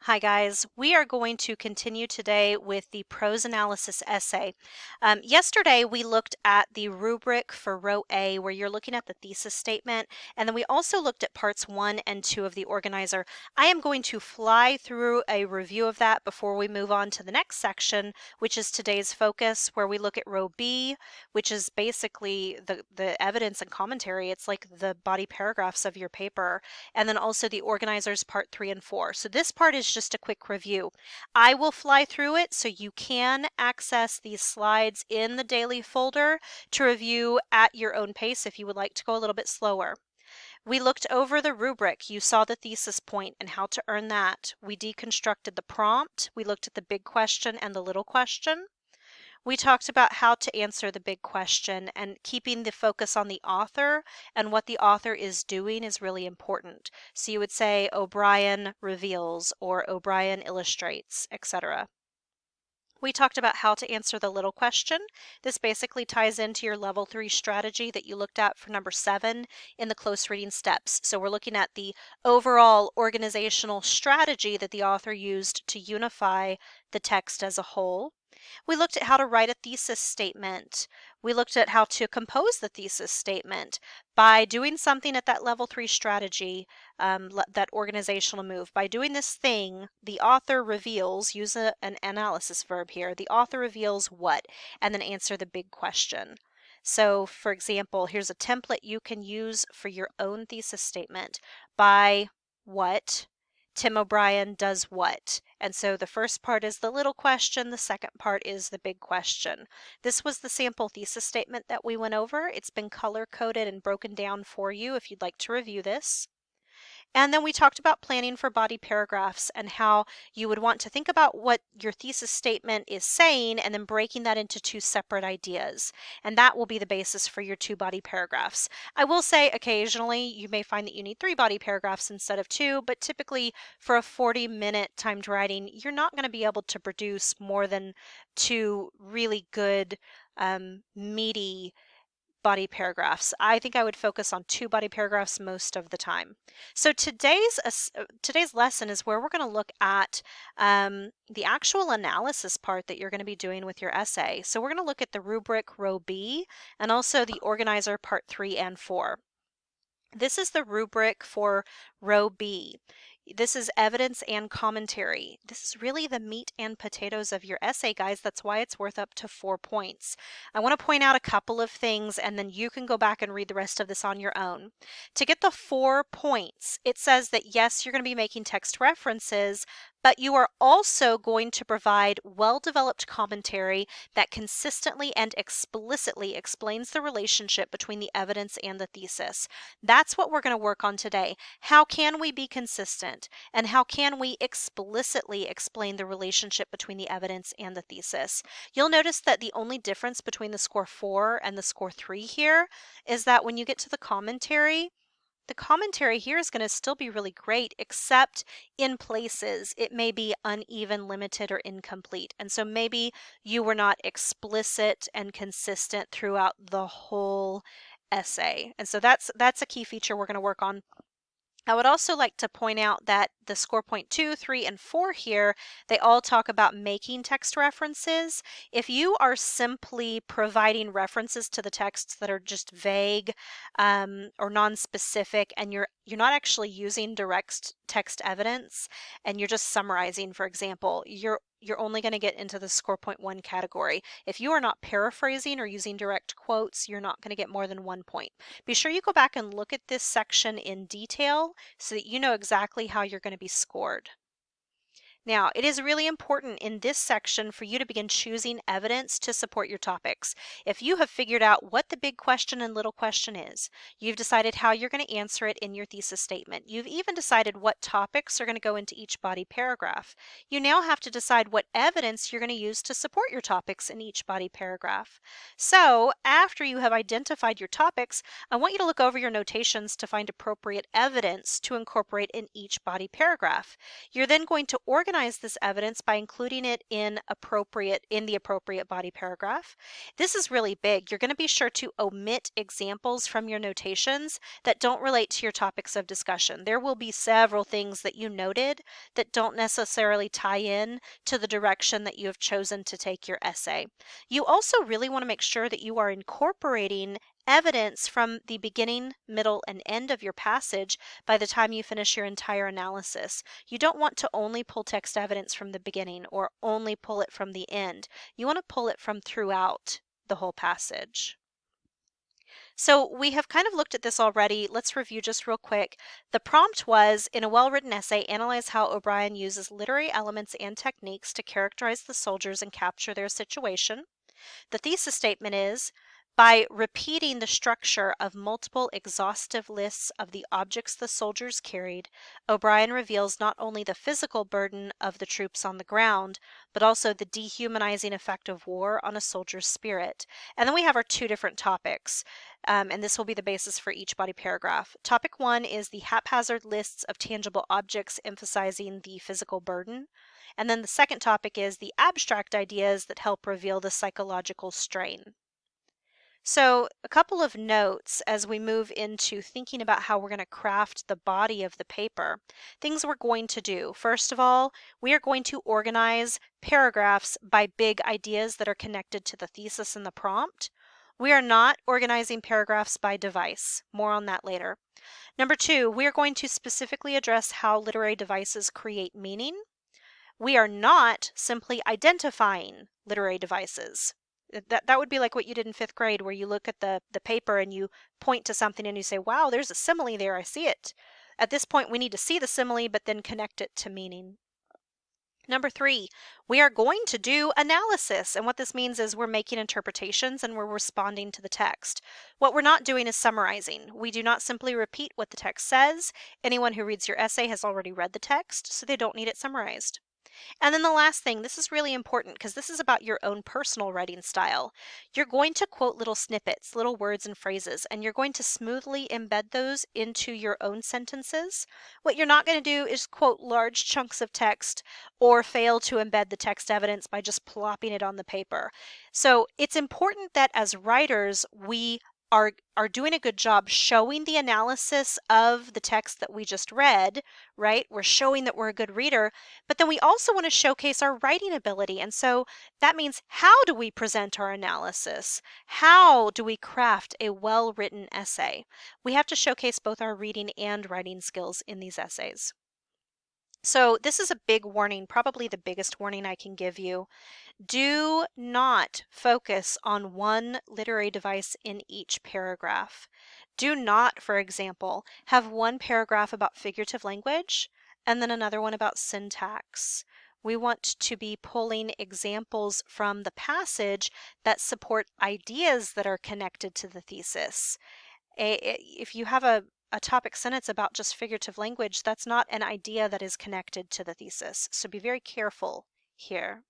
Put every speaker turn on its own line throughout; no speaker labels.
Hi guys, we are going to continue today with the prose analysis essay. Yesterday we looked at the rubric for row A where you're looking at the thesis statement, and then we also looked at parts 1 and 2 of the organizer. I am going to fly through a review of that before we move on to the next section, which is today's focus, where we look at row B, which is basically the evidence and commentary. It's like the body paragraphs of your paper, and then also the organizers part 3 and 4. So this part is just a quick review. I will fly through it so you can access these slides in the daily folder to review at your own pace if you would like to go a little bit slower. We looked over the rubric. You saw the thesis point and how to earn that. We deconstructed the prompt. We looked at the big question and the little question. We talked about how to answer the big question, and keeping the focus on the author and what the author is doing is really important. So you would say O'Brien reveals or O'Brien illustrates, etc. We talked about how to answer the little question. This basically ties into your level 3 strategy that you looked at for number 7 in the close reading steps. So we're looking at the overall organizational strategy that the author used to unify the text as a whole. We looked at how to write a thesis statement. We looked at how to compose the thesis statement by doing something at that level 3 strategy, that organizational move. By doing this thing, the author reveals, use an analysis verb here, the author reveals what, and then answer the big question. So, for example, here's a template you can use for your own thesis statement. By what Tim O'Brien does what? And so the first part is the little question, the second part is the big question. This was the sample thesis statement that we went over. It's been color-coded and broken down for you if you'd like to review this. And then we talked about planning for body paragraphs and how you would want to think about what your thesis statement is saying and then breaking that into 2 separate ideas. And that will be the basis for your 2 body paragraphs. I will say occasionally you may find that you need 3 body paragraphs instead of 2, but typically for a 40-minute timed writing, you're not going to be able to produce more than 2 really good, meaty body paragraphs. I think I would focus on 2 body paragraphs most of the time. So today's lesson is where we're going to look at the actual analysis part that you're going to be doing with your essay. So we're going to look at the rubric row B and also the organizer part 3 and 4. This is the rubric for row B. This is evidence and commentary. This is really the meat and potatoes of your essay, guys. That's why it's worth up to 4 points. I want to point out a couple of things, and then you can go back and read the rest of this on your own. To get the 4 points, it says that yes, you're going to be making text references, but you are also going to provide well-developed commentary that consistently and explicitly explains the relationship between the evidence and the thesis. That's what we're going to work on today. How can we be consistent? And how can we explicitly explain the relationship between the evidence and the thesis? You'll notice that the only difference between the score 4 and the score 3 here is that when you get to the commentary here is going to still be really great, except in places it may be uneven, limited, or incomplete. And so maybe you were not explicit and consistent throughout the whole essay. And so that's a key feature we're going to work on. I would also like to point out that the score point 2, 3, and 4 here, they all talk about making text references. If you are simply providing references to the text that are just vague or non-specific, and you're not actually using direct text evidence, and you're just summarizing, for example, you're only going to get into the score point 1 category. If you are not paraphrasing or using direct quotes, you're not going to get more than 1 point. Be sure you go back and look at this section in detail so that you know exactly how you're going to be scored. Now, it is really important in this section for you to begin choosing evidence to support your topics. If you have figured out what the big question and little question is, you've decided how you're going to answer it in your thesis statement, you've even decided what topics are going to go into each body paragraph, you now have to decide what evidence you're going to use to support your topics in each body paragraph. So, after you have identified your topics, I want you to look over your notations to find appropriate evidence to incorporate in each body paragraph. You're then going to organize organize this evidence by including it in the appropriate body paragraph. This is really big. You're going to be sure to omit examples from your notations that don't relate to your topics of discussion. There will be several things that you noted that don't necessarily tie in to the direction that you have chosen to take your essay. You also really want to make sure that you are incorporating evidence from the beginning, middle, and end of your passage by the time you finish your entire analysis. You don't want to only pull text evidence from the beginning or only pull it from the end. You want to pull it from throughout the whole passage. So we have kind of looked at this already. Let's review just real quick. The prompt was, in a well-written essay, analyze how O'Brien uses literary elements and techniques to characterize the soldiers and capture their situation. The thesis statement is, by repeating the structure of multiple exhaustive lists of the objects the soldiers carried, O'Brien reveals not only the physical burden of the troops on the ground, but also the dehumanizing effect of war on a soldier's spirit. And then we have our two different topics, and this will be the basis for each body paragraph. Topic 1 is the haphazard lists of tangible objects emphasizing the physical burden. And then the second topic is the abstract ideas that help reveal the psychological strain. So a couple of notes as we move into thinking about how we're going to craft the body of the paper. Things we're going to do. First of all, we are going to organize paragraphs by big ideas that are connected to the thesis and the prompt. We are not organizing paragraphs by device. More on that later. Number 2, we are going to specifically address how literary devices create meaning. We are not simply identifying literary devices. That would be like what you did in 5th grade, where you look at the paper and you point to something and you say, wow, there's a simile there, I see it. At this point, we need to see the simile, but then connect it to meaning. Number 3, we are going to do analysis. And what this means is we're making interpretations and we're responding to the text. What we're not doing is summarizing. We do not simply repeat what the text says. Anyone who reads your essay has already read the text, so they don't need it summarized. And then the last thing, this is really important because this is about your own personal writing style. You're going to quote little snippets, little words and phrases, and you're going to smoothly embed those into your own sentences. What you're not going to do is quote large chunks of text or fail to embed the text evidence by just plopping it on the paper. So it's important that as writers, we are doing a good job showing the analysis of the text that we just read, right? We're showing that we're a good reader, but then we also want to showcase our writing ability. And so that means, how do we present our analysis? How do we craft a well-written essay? We have to showcase both our reading and writing skills in these essays. So this is a big warning, probably the biggest warning I can give you. Do not focus on one literary device in each paragraph. Do not, for example, have one paragraph about figurative language and then another one about syntax. We want to be pulling examples from the passage that support ideas that are connected to the thesis. If you have a topic sentence about just figurative language, that's not an idea that is connected to the thesis. So be very careful here.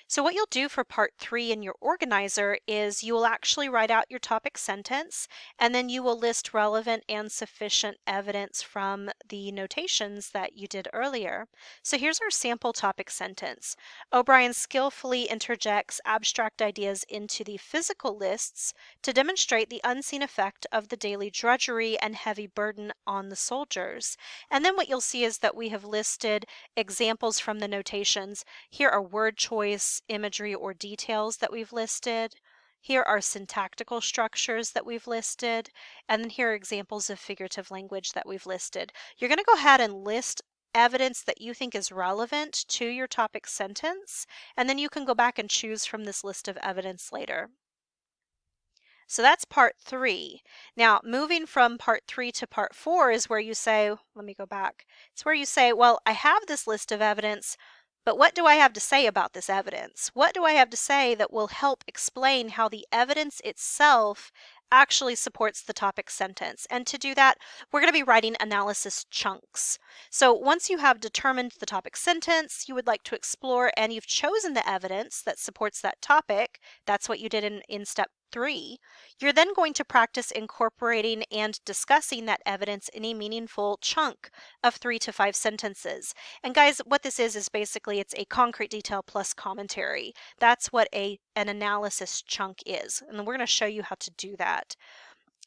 So what you'll do for part 3 in your organizer is you will actually write out your topic sentence, and then you will list relevant and sufficient evidence from the notations that you did earlier. So here's our sample topic sentence. O'Brien skillfully interjects abstract ideas into the physical lists to demonstrate the unseen effect of the daily drudgery and heavy burden on the soldiers. And then what you'll see is that we have listed examples from the notations. Here are word choice, imagery, or details that we've listed. Here are syntactical structures that we've listed. And then here are examples of figurative language that we've listed. You're going to go ahead and list evidence that you think is relevant to your topic sentence, and then you can go back and choose from this list of evidence later. So that's part 3. Now, moving from part 3 to part 4 is where you say, let me go back. It's where you say, well, I have this list of evidence, but what do I have to say about this evidence? What do I have to say that will help explain how the evidence itself actually supports the topic sentence? And to do that, we're going to be writing analysis chunks. So once you have determined the topic sentence you would like to explore and you've chosen the evidence that supports that topic, that's what you did in step 3, you're then going to practice incorporating and discussing that evidence in a meaningful chunk of 3 to 5 sentences. And guys, what this is basically it's a concrete detail plus commentary. That's what an analysis chunk is. And we're going to show you how to do that.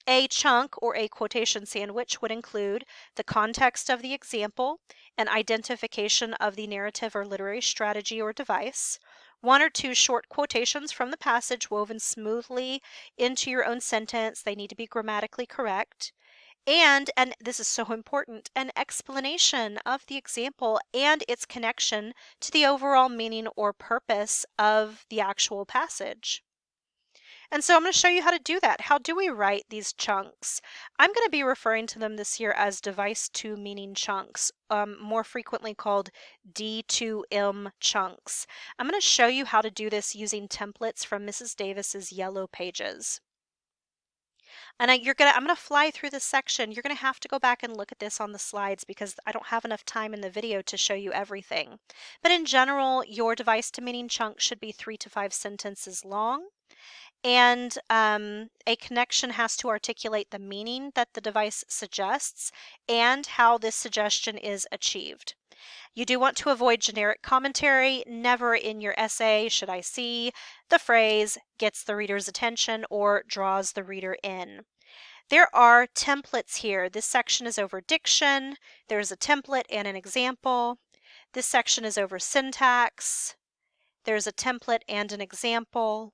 A chunk or a quotation sandwich would include the context of the example, an identification of the narrative or literary strategy or device, 1 or 2 short quotations from the passage woven smoothly into your own sentence. They need to be grammatically correct. And this is so important, an explanation of the example and its connection to the overall meaning or purpose of the actual passage. And so I'm going to show you how to do that. How do we write these chunks? I'm going to be referring to them this year as device to meaning chunks, more frequently called D2M chunks. I'm going to show you how to do this using templates from Mrs. Davis's Yellow Pages. And I'm going to fly through this section. You're going to have to go back and look at this on the slides because I don't have enough time in the video to show you everything. But in general, your device to meaning chunk should be 3 to 5 sentences long. And a connection has to articulate the meaning that the device suggests and how this suggestion is achieved. You do want to avoid generic commentary. Never in your essay should I see the phrase gets the reader's attention or draws the reader in. There are templates here. This section is over diction. There's a template and an example. This section is over syntax. There's a template and an example.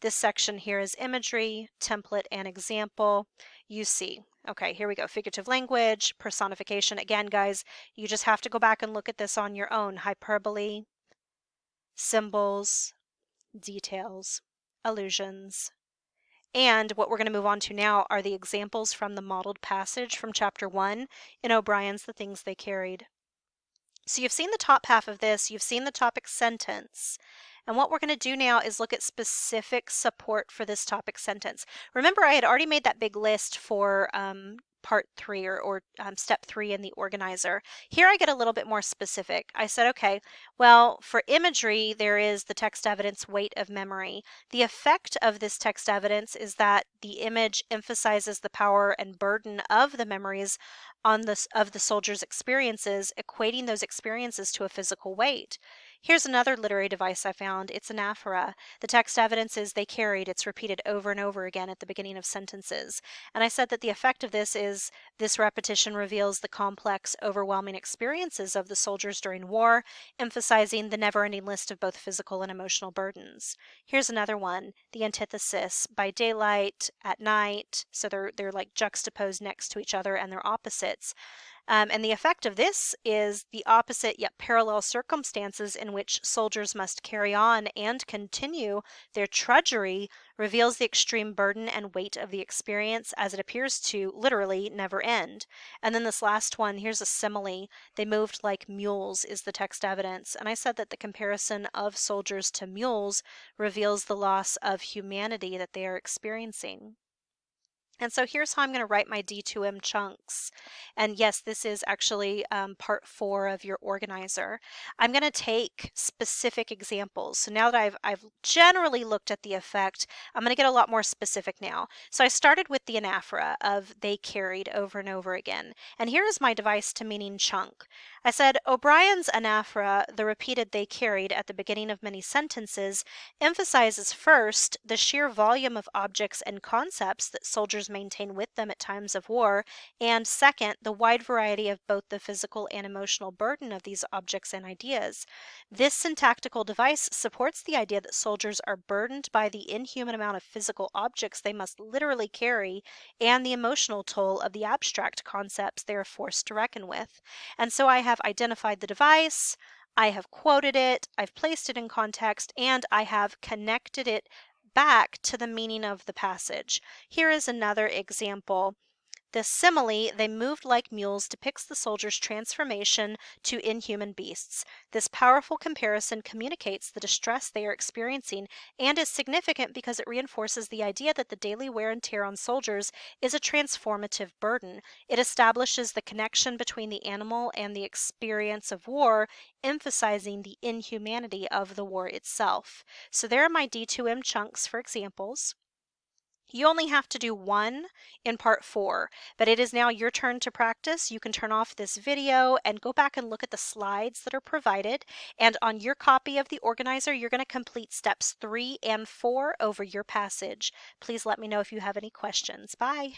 This section here is imagery, template, and example. You see. Okay, here we go. Figurative language, personification. Again, guys, you just have to go back and look at this on your own. Hyperbole, symbols, details, allusions. And what we're going to move on to now are the examples from the modeled passage from chapter 1 in O'Brien's The Things They Carried. So you've seen the top half of this, you've seen the topic sentence. And what we're going to do now is look at specific support for this topic sentence. Remember, I had already made that big list for part 3 or step 3 in the organizer. Here I get a little bit more specific. I said, okay, well, for imagery, there is the text evidence weight of memory. The effect of this text evidence is that the image emphasizes the power and burden of the memories of the soldier's experiences, equating those experiences to a physical weight. Here's another literary device I found. It's anaphora. The text evidence is they carried. It's repeated over and over again at the beginning of sentences. And I said that the effect of this is this repetition reveals the complex, overwhelming experiences of the soldiers during war, emphasizing the never-ending list of both physical and emotional burdens. Here's another one, the antithesis, by daylight, at night. So they're like juxtaposed next to each other and they're opposites. And the effect of this is the opposite yet parallel circumstances in which soldiers must carry on and continue their trudgery reveals the extreme burden and weight of the experience as it appears to literally never end. And then this last one, here's a simile. They moved like mules is the text evidence. And I said that the comparison of soldiers to mules reveals the loss of humanity that they are experiencing. And so here's how I'm going to write my D2M chunks. And yes, this is actually part 4 of your organizer. I'm going to take specific examples. So now that I've generally looked at the effect, I'm going to get a lot more specific now. So I started with the anaphora of they carried over and over again. And here is my device to meaning chunk. I said O'Brien's anaphora, the repeated they carried at the beginning of many sentences, emphasizes first the sheer volume of objects and concepts that soldiers maintain with them at times of war, and second, the wide variety of both the physical and emotional burden of these objects and ideas. This syntactical device supports the idea that soldiers are burdened by the inhuman amount of physical objects they must literally carry and the emotional toll of the abstract concepts they are forced to reckon with. And so I have identified the device, I have quoted it, I've placed it in context, and I have connected it back to the meaning of the passage. Here is another example. The simile, they moved like mules, depicts the soldiers' transformation to inhuman beasts. This powerful comparison communicates the distress they are experiencing and is significant because it reinforces the idea that the daily wear and tear on soldiers is a transformative burden. It establishes the connection between the animal and the experience of war, emphasizing the inhumanity of the war itself. So there are my D2M chunks for examples. You only have to do one in part 4, but it is now your turn to practice. You can turn off this video and go back and look at the slides that are provided. And on your copy of the organizer, you're going to complete steps 3 and 4 over your passage. Please let me know if you have any questions. Bye.